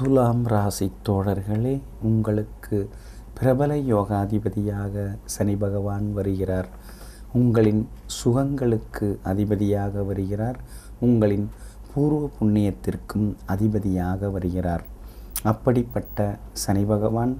துலாம் ராசி தோழர்களே, உங்களுக்கு பிரபல யோகாதிபதியாக சனி பகவான் வருகிறார். உங்களின் சுகங்களுக்கு அதிபதியாக வருகிறார். உங்களின் பூர்வ புண்ணியத்திற்கும் அதிபதியாக வருகிறார். அப்படிப்பட்ட சனி பகவான்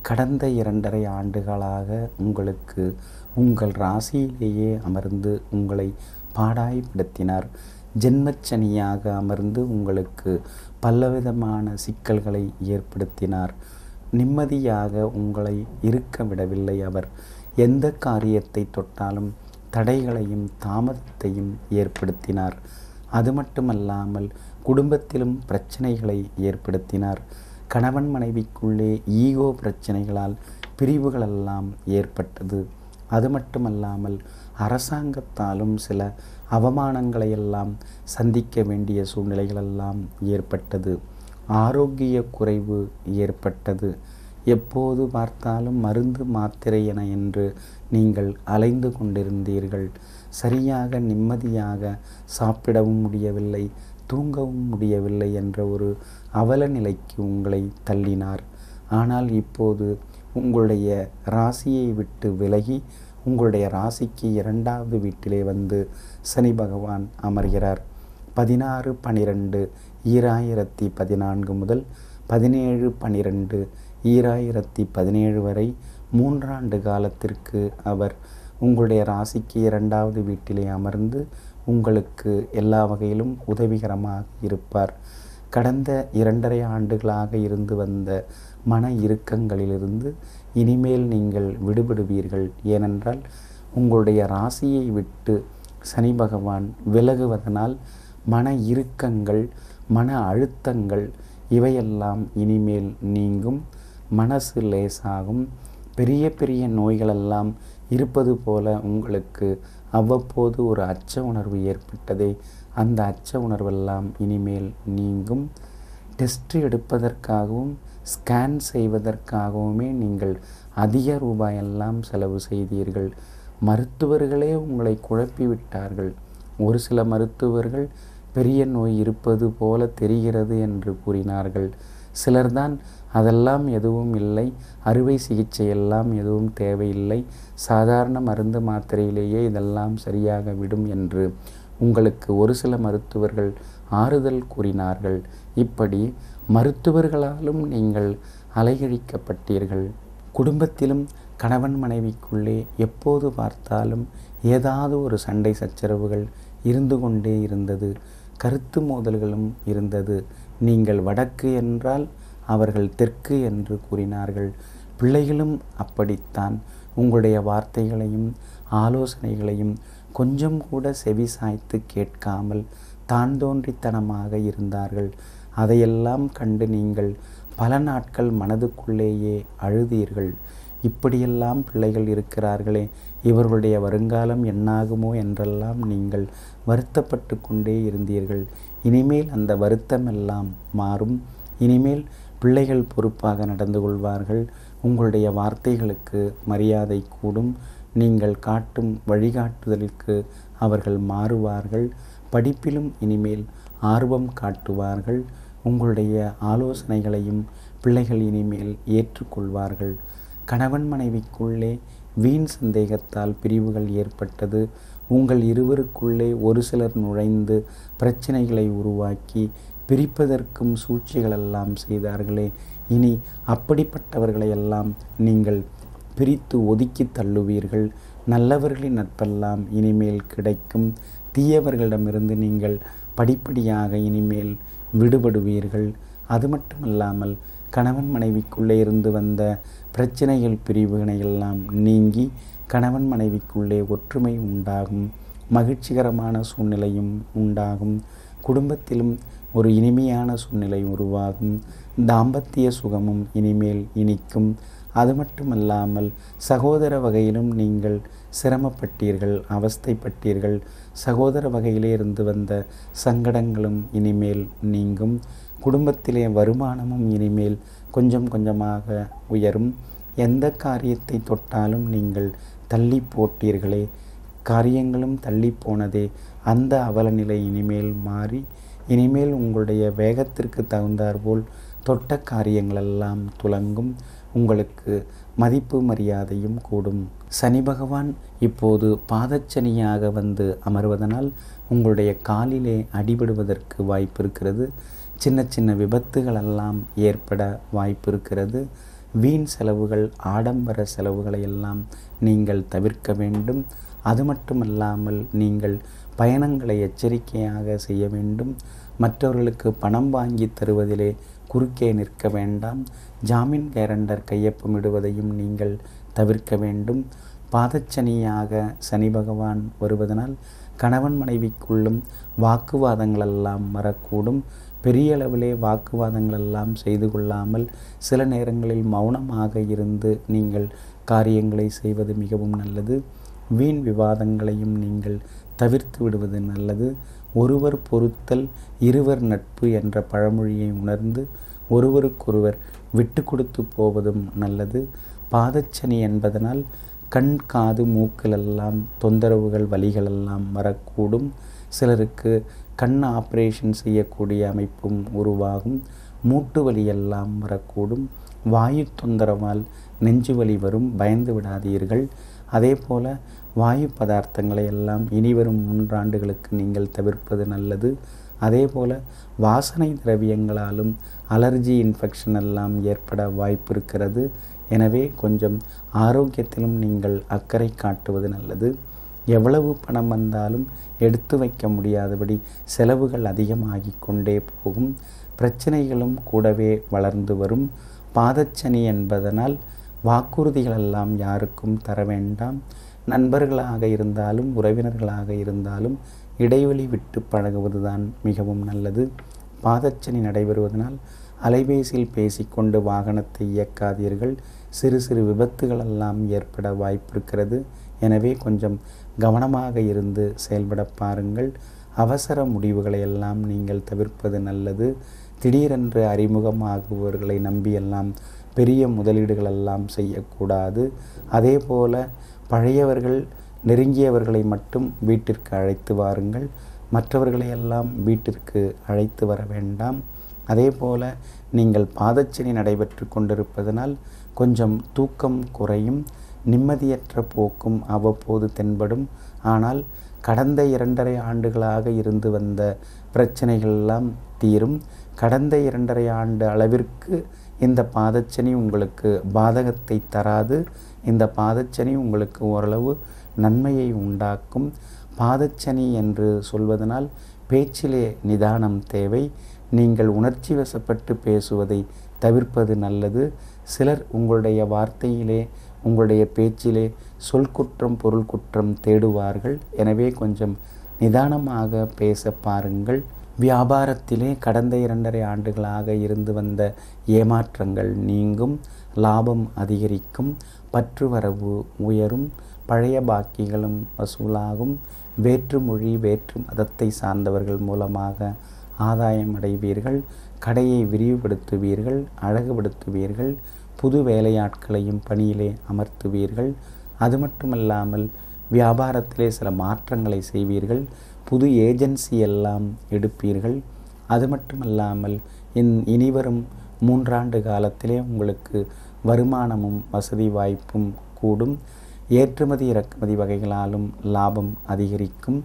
கடந்த 2.5 ஆண்டுகளாக உங்களுக்கு உங்கள் ராசியிலேயே அமர்ந்து உங்களை பாடாய்படுத்தினார். ஜென்மச்சனியாக அமர்ந்து உங்களுக்கு பலவிதமான சிக்கல்களை ஏற்படுத்தினார். நிம்மதியாக உங்களை இருக்க விடவில்லை. அவர் எந்த காரியத்தை தொட்டாலும் தடைகளையும் தாமதத்தையும் ஏற்படுத்தினார். அது மட்டுமல்லாமல் குடும்பத்திலும் பிரச்சனைகளை ஏற்படுத்தினார். கணவன் மனைவிக்குள்ளே ஈகோ பிரச்சனைகளால் பிரிவுகளெல்லாம் ஏற்பட்டது. அது மட்டுமல்லாமல் அரசாங்கத்தாலும் சில அவமானங்களையெல்லாம் சந்திக்க வேண்டிய சூழ்நிலைகளெல்லாம் ஏற்பட்டது. ஆரோக்கிய குறைவு ஏற்பட்டது. எப்போது பார்த்தாலும் மருந்து மாத்திரை என்று நீங்கள் அலைந்து கொண்டிருந்தீர்கள். சரியாக நிம்மதியாக சாப்பிடவும் முடியவில்லை, தூங்கவும் முடியவில்லை என்ற ஒரு அவல நிலைக்கு உங்களை தள்ளினார். ஆனால் இப்போது உங்களுடைய ராசியை விட்டு விலகி உங்களுடைய ராசிக்கு 2வது வீட்டிலே வந்து சனி பகவான் அமர்கிறார். 16/12/2014 முதல் 17/12/2017 வரை 3 ஆண்டு காலத்திற்கு அவர் உங்களுடைய ராசிக்கு 2வது வீட்டிலே அமர்ந்து உங்களுக்கு எல்லா வகையிலும் உதவிகரமாக இருப்பார். கடந்த 2.5 ஆண்டுகளாக இருந்து வந்த மன இறுக்கங்களிலிருந்து இனிமேல் நீங்கள் விடுபடுவீர்கள். ஏனென்றால் உங்களுடைய ராசியை விட்டு சனி பகவான் விலகுவதனால் மன இறுக்கங்கள், மன அழுத்தங்கள் இவையெல்லாம் இனிமேல் நீங்கும். மனசு லேசாகும். பெரிய பெரிய நோய்களெல்லாம் இருப்பது போல உங்களுக்கு அவ்வப்போது ஒரு அச்ச உணர்வு ஏற்பட்டதே, அந்த அச்ச உணர்வெல்லாம் இனிமேல் நீங்கும். டெஸ்ட் எடுப்பதற்காகவும் ஸ்கேன் செய்வதற்காகவுமே நீங்கள் அதிக ரூபாயெல்லாம் செலவு செய்தீர்கள். மருத்துவர்களே உங்களை குழப்பிவிட்டார்கள். ஒரு சில மருத்துவர்கள் பெரிய நோய் இருப்பது போல தெரிகிறது என்று கூறினார்கள். சிலர்தான் அதெல்லாம் எதுவும் இல்லை, அறுவை சிகிச்சை எல்லாம் எதுவும் தேவையில்லை, சாதாரண மருந்து மாத்திரையிலேயே இதெல்லாம் சரியாக விடும் என்று உங்களுக்கு ஒரு சில மருத்துவர்கள் ஆறுதல் கூறினார்கள். இப்படி மருத்துவர்களாலும் நீங்கள் அலைகழிக்கப்பட்டீர்கள். குடும்பத்திலும் கணவன் மனைவிக்குள்ளே எப்போது பார்த்தாலும் ஏதாவது ஒரு சண்டை சச்சரவுகள் இருந்து கொண்டே இருந்தது. கருத்து மோதல்களும் இருந்தது. நீங்கள் வடக்கு என்றால் அவர்கள் தெற்கு என்று கூறினார்கள். பிள்ளைகளும் அப்படித்தான். உங்களுடைய வார்த்தைகளையும் ஆலோசனைகளையும் கொஞ்சம் கூட செவி சாய்த்து கேட்காமல் தான் தோன்றித்தனமாக இருந்தார்கள். அதையெல்லாம் கண்டு நீங்கள் பல நாட்கள் மனதுக்குள்ளேயே அழுதீர்கள். இப்படியெல்லாம் பிள்ளைகள் இருக்கிறார்களே, இவர்களுடைய வருங்காலம் என்னாகுமோ என்றெல்லாம் நீங்கள் வருத்தப்பட்டு கொண்டே இருந்தீர்கள். இனிமேல் அந்த வருத்தமெல்லாம் மாறும். இனிமேல் பிள்ளைகள் பொறுப்பாக நடந்து கொள்வார்கள். உங்களுடைய வார்த்தைகளுக்கு மரியாதை கூடும். நீங்கள் காட்டும் வழிகாட்டுதலுக்கு அவர்கள் மாறுவார்கள். படிப்பிலும் இனிமேல் ஆர்வம் காட்டுவார்கள். உங்களுடைய ஆலோசனைகளையும் பிள்ளைகள் இனிமேல் ஏற்றுக்கொள்வார்கள். கணவன் மனைவிக்குள்ளே வீண் சந்தேகத்தால் பிரிவுகள் ஏற்பட்டது. உங்கள் இருவருக்குள்ளே ஒரு சிலர் நுழைந்து பிரச்சனைகளை உருவாக்கி பிரிப்பதற்கும் சூழ்ச்சிகளெல்லாம் செய்தார்களே, இனி அப்படிப்பட்டவர்களையெல்லாம் நீங்கள் பிரித்து ஒதுக்கி தள்ளுவீர்கள். நல்லவர்களின் நட்பெல்லாம் இனிமேல் கிடைக்கும். தீயவர்களிடமிருந்து நீங்கள் படிப்படியாக இனிமேல் விடுபடுவீர்கள். அது மட்டுமல்லாமல் கணவன் மனைவிக்குள்ளே இருந்து வந்த பிரச்சனைகள் பிரிவினையெல்லாம் நீங்கி கணவன் மனைவிக்குள்ளே ஒற்றுமை உண்டாகும். மகிழ்ச்சிகரமான சூழ்நிலையும் உண்டாகும். குடும்பத்திலும் ஒரு இனிமையான சூழ்நிலை உருவாகும். தாம்பத்திய சுகமும் இனிமேல் இனிக்கும். அது மட்டுமல்லாமல் சகோதர வகையிலும் நீங்கள் சிரமப்பட்டீர்கள், அவஸ்தைப்பட்டீர்கள். சகோதர வகையிலே இருந்து வந்த சங்கடங்களும் இனிமேல் நீங்கும். குடும்பத்திலே வருமானமும் இனிமேல் கொஞ்சம் கொஞ்சமாக உயரும். எந்த காரியத்தை தொட்டாலும் நீங்கள் தள்ளி போட்டீர்களே, காரியங்களும் தள்ளி போனதே, அந்த அவலநிலை இனிமேல் மாறி இனிமேல் உங்களுடைய வேகத்திற்கு தகுந்தாற்போல் தொட்ட காரியங்களெல்லாம் துலங்கும். உங்களுக்கு மதிப்பு மரியாதையும் கூடும். சனி பகவான் இப்போது பாதச்சனியாக வந்து அமர்வதனால் உங்களுடைய காலிலே அடிபடுவதற்கு வாய்ப்பு இருக்கிறது. சின்ன சின்ன விபத்துகளெல்லாம் ஏற்பட வாய்ப்பு இருக்கிறது. வீண் செலவுகள், ஆடம்பர செலவுகளை எல்லாம் நீங்கள் தவிர்க்க வேண்டும். அது மட்டுமல்லாமல் நீங்கள் பயணங்களை எச்சரிக்கையாக செய்ய வேண்டும். மற்றவர்களுக்கு பணம் வாங்கி தருவதிலே குறுக்கே நிற்க வேண்டாம். ஜாமீன் கேரண்டர் கையொப்பமிடுவதையும் நீங்கள் தவிர்க்க வேண்டும். பாதச்சனியாக சனி பகவான் வருவதனால் கணவன் மனைவிக்குள்ளும் வாக்குவாதங்களெல்லாம் வரக்கூடும். பெரிய அளவிலே வாக்குவாதங்களெல்லாம் செய்து கொள்ளாமல் சில நேரங்களில் மௌனமாக இருந்து நீங்கள் காரியங்களை செய்வது மிகவும் நல்லது. வீண் விவாதங்களையும் நீங்கள் தவிர்த்து விடுவது நல்லது. ஒருவர் பொறுத்தல் இருவர் நட்பு என்ற பழமொழியை உணர்ந்து ஒருவருக்கொருவர் விட்டு கொடுத்து போவதும் நல்லது. பாதச்சனி என்பதனால் கண், காது, மூக்கிலெல்லாம் தொந்தரவுகள், வலிகளெல்லாம் வரக்கூடும். சிலருக்கு கண் ஆப்ரேஷன் செய்யக்கூடிய அமைப்பும் உருவாகும். மூட்டு வலியெல்லாம் வரக்கூடும். வாயு தொந்தரவால் நெஞ்சு வலி வரும். பயந்து விடாதீர்கள். அதே போல் வாயு பதார்த்தங்களை எல்லாம் இனிவரும் 3 ஆண்டுகளுக்கு நீங்கள் தவிர்ப்பது நல்லது. அதே போல் வாசனை திரவியங்களாலும் அலர்ஜி இன்ஃபெக்ஷன் எல்லாம் ஏற்பட வாய்ப்பு இருக்கிறது. எனவே கொஞ்சம் ஆரோக்கியத்திலும் நீங்கள் அக்கறை காட்டுவது நல்லது. எவ்வளவு பணம் வந்தாலும் எடுத்து வைக்க முடியாதபடி செலவுகள் அதிகமாகி கொண்டே போகும். பிரச்சனைகளும் கூடவே வளர்ந்து வரும். பாதச்சனி என்பதனால் வாக்குறுதிகளெல்லாம் யாருக்கும் தர வேண்டாம். நண்பர்களாக இருந்தாலும் உறவினர்களாக இருந்தாலும் இடைவெளி விட்டு பழகுவதுதான் மிகவும் நல்லது. பாதச்சனி நடைபெறுவதனால் அலைபேசியில் பேசிக்கொண்டு வாகனத்தை இயக்காதீர்கள். சிறு சிறு விபத்துகளெல்லாம் ஏற்பட வாய்ப்பிருக்கிறது. எனவே கொஞ்சம் கவனமாக இருந்து செயல்பட பாருங்கள். அவசர முடிவுகளை எல்லாம் நீங்கள் தவிர்ப்பது நல்லது. திடீரென்று அறிமுகமாகுபவர்களை நம்பியெல்லாம் பெரிய முதலீடுகளெல்லாம் செய்யக்கூடாது. அதே போல பழையவர்கள், நெருங்கியவர்களை மட்டும் வீட்டிற்கு அழைத்து வாருங்கள். மற்றவர்களையெல்லாம் வீட்டிற்கு அழைத்து வர வேண்டாம். அதே போல் நீங்கள் பாதச்சனி நடைபெற்று கொண்டிருப்பதனால் கொஞ்சம் தூக்கம் குறையும். நிம்மதியற்ற போக்கும் அவ்வப்போது தென்படும். ஆனால் கடந்த 2.5 ஆண்டுகளாக இருந்து வந்த பிரச்சனைகளெல்லாம் தீரும். கடந்த 2.5 ஆண்டு அளவிற்கு இந்த பாதச்சனி உங்களுக்கு பாதகத்தை தராது. இந்த பாதச்சனி உங்களுக்கு ஓரளவு நன்மையை உண்டாக்கும். பாதச்சனி என்று சொல்வதனால் பேச்சிலே நிதானம் தேவை. நீங்கள் உணர்ச்சி வசப்பட்டு பேசுவதை தவிர்ப்பது நல்லது. சிலர் உங்களுடைய வார்த்தையிலே, உங்களுடைய பேச்சிலே சொல் குற்றம், பொருள் குற்றம் தேடுவார்கள். எனவே கொஞ்சம் நிதானமாக பேச பாருங்கள். வியாபாரத்திலே கடந்த 2.5 ஆண்டுகளாக இருந்து வந்த ஏமாற்றங்கள் நீங்கும். லாபம் அதிகரிக்கும். பற்று வரவு உயரும். பழைய பாக்கிகளும் வசூலாகும். வேற்று மொழி, வேற்று மதத்தை சார்ந்தவர்கள் மூலமாக ஆதாயம் அடைவீர்கள். கடையை விரிவுபடுத்துவீர்கள், அழகுபடுத்துவீர்கள். புது வேலையாட்களையும் பணியிலே அமர்த்துவீர்கள். அது மட்டுமல்லாமல் வியாபாரத்திலே சில மாற்றங்களை செய்வீர்கள். புது ஏஜென்சி எல்லாம் எடுப்பீர்கள். அது மட்டுமல்லாமல் இனிவரும் 3 ஆண்டு காலத்திலே உங்களுக்கு வருமானமும் வசதி வாய்ப்பும் கூடும். ஏற்றுமதி இறக்குமதி வகைகளாலும் லாபம் அதிகரிக்கும்.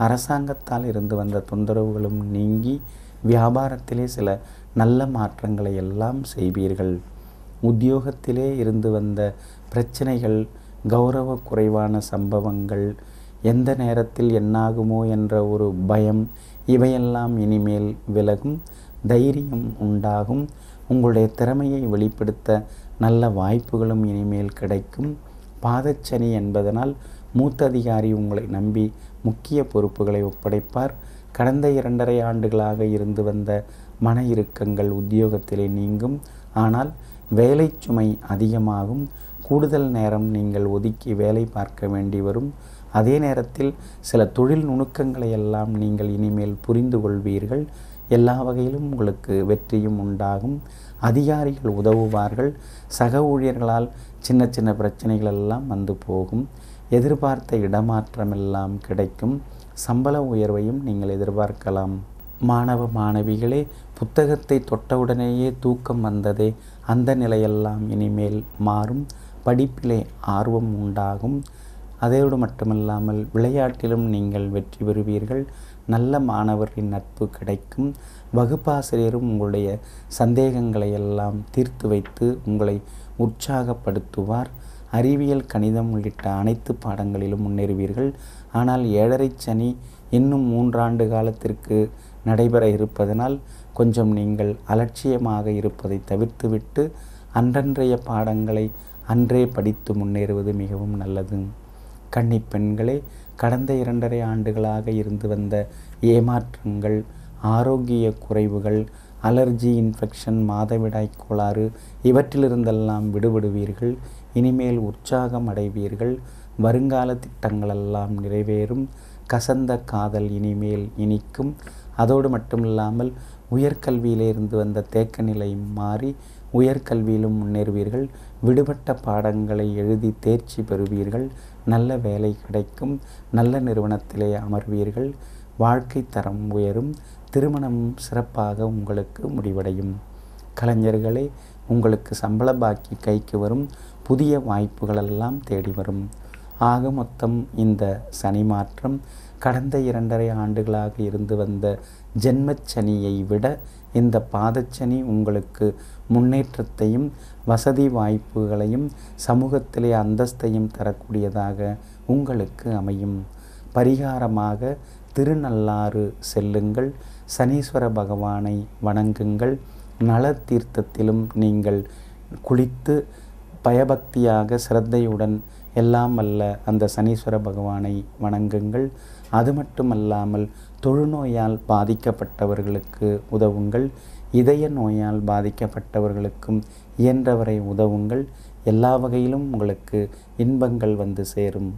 அரசாங்கத்தால் இருந்து வந்த தொந்தரவுகளும் நீங்கி வியாபாரத்திலே சில நல்ல மாற்றங்களை எல்லாம் செய்வீர்கள். உத்தியோகத்திலே இருந்து வந்த பிரச்சனைகள், கௌரவ குறைவான சம்பவங்கள், எந்த நேரத்தில் என்னாகுமோ என்ற ஒரு பயம், இவையெல்லாம் இனிமேல் விலகும். தைரியம் உண்டாகும். உங்களுடைய திறமையை வெளிப்படுத்த நல்ல வாய்ப்புகளும் இனிமேல் கிடைக்கும். பாதச்சனி என்பதனால் மூத்த அதிகாரி உங்களை நம்பி முக்கிய பொறுப்புகளை ஒப்படைப்பார். கடந்த 2.5 ஆண்டுகளாக இருந்து வந்த மன இறுக்கங்கள் உத்தியோகத்திலே நீங்கும். ஆனால் வேலை சுமை அதிகமாகும். கூடுதல் நேரம் நீங்கள் ஒதுக்கி வேலை பார்க்க வேண்டி வரும். அதே நேரத்தில் சில தொழில் நுணுக்கங்களை எல்லாம் நீங்கள் இனிமேல் புரிந்து கொள்வீர்கள். எல்லா வகையிலும் உங்களுக்கு வெற்றியும் உண்டாகும். அதிகாரிகள் உதவுவார்கள். சக ஊழியர்களால் சின்ன சின்ன பிரச்சனைகள் எல்லாம் வந்து போகும். எதிர்பார்த்த இடமாற்றமெல்லாம் கிடைக்கும். சம்பள உயர்வையும் நீங்கள் எதிர்பார்க்கலாம். மாணவ மாணவிகளே, புத்தகத்தை தொட்டவுடனேயே தூக்கம் வந்ததே, அந்த நிலையெல்லாம் இனிமேல் மாறும். படிப்பிலே ஆர்வம் உண்டாகும். அதோடு மட்டுமல்லாமல் விளையாட்டிலும் நீங்கள் வெற்றி பெறுவீர்கள். நல்ல மாணவரின் நட்பு கிடைக்கும். வகுப்பாசிரியரும் உங்களுடைய சந்தேகங்களை எல்லாம் தீர்த்து வைத்து உங்களை உற்சாகப்படுத்துவார். அறிவியல், கணிதம் உள்ளிட்ட அனைத்து பாடங்களிலும் முன்னேறுவீர்கள். ஆனால் 7.5 சனி இன்னும் 3 ஆண்டு காலத்திற்கு நடைபெற இருப்பதனால் கொஞ்சம் நீங்கள் அலட்சியமாக இருப்பதை தவிர்த்துவிட்டு அன்றன்றைய பாடங்களை அன்றே படித்து முன்னேறுவது மிகவும் நல்லது. கன்னிப் பெண்களே, கடந்த 2.5 ஆண்டுகளாக இருந்து வந்த ஏமாற்றங்கள், ஆரோக்கிய குறைவுகள், அலர்ஜி, இன்ஃபெக்ஷன், மாதவிடாய் கோளாறு இவற்றிலிருந்தெல்லாம் விடுபடுவீர்கள். இனிமேல் உற்சாகம் அடைவீர்கள். வருங்கால திட்டங்களெல்லாம் நிறைவேறும். கசந்த காதல் இனிமேல் இனிக்கும். அதோடு மட்டுமில்லாமல் உயர்கல்வியிலிருந்து வந்த தேக்க நிலை மாறி உயர்கல்வியிலும் முன்னேறுவீர்கள். விடுபட்ட பாடங்களை எழுதி தேர்ச்சி பெறுவீர்கள். நல்ல வேலை கிடைக்கும். நல்ல நிறுவனத்திலே அமர்வீர்கள். வாழ்க்கை தரம் உயரும். திருமணமும் சிறப்பாக உங்களுக்கு முடிவடையும். கலைஞர்களே, உங்களுக்கு சம்பள பாக்கி கைக்கு வரும். புதிய வாய்ப்புகளெல்லாம் தேடி வரும். ஆக மொத்தம் இந்த சனி மாற்றம் கடந்த 2.5 ஆண்டுகளாக இருந்து வந்த ஜென்மச்சனியை விட இந்த பாதச்சனி உங்களுக்கு முன்னேற்றத்தையும் வசதி வாய்ப்புகளையும் சமூகத்திலே அந்தஸ்தையும் தரக்கூடியதாக உங்களுக்கு அமையும். பரிகாரமாக திருநள்ளாறு செல்லுங்கள். சனீஸ்வர பகவானை வணங்குங்கள். நல தீர்த்தத்திலும் நீங்கள் குளித்து பயபக்தியாக சிரத்தையுடன் எல்லாம் வல்ல அந்த சனீஸ்வர பகவானை வணங்குங்கள். அது மட்டுமல்லாமல் தொழுநோயால் பாதிக்கப்பட்டவர்களுக்கு உதவுங்கள். இதய நோயால் பாதிக்கப்பட்டவர்களுக்கும் இயன்றவரை உதவுங்கள். எல்லா வகையிலும் உங்களுக்கு இன்பங்கள் வந்து சேரும்.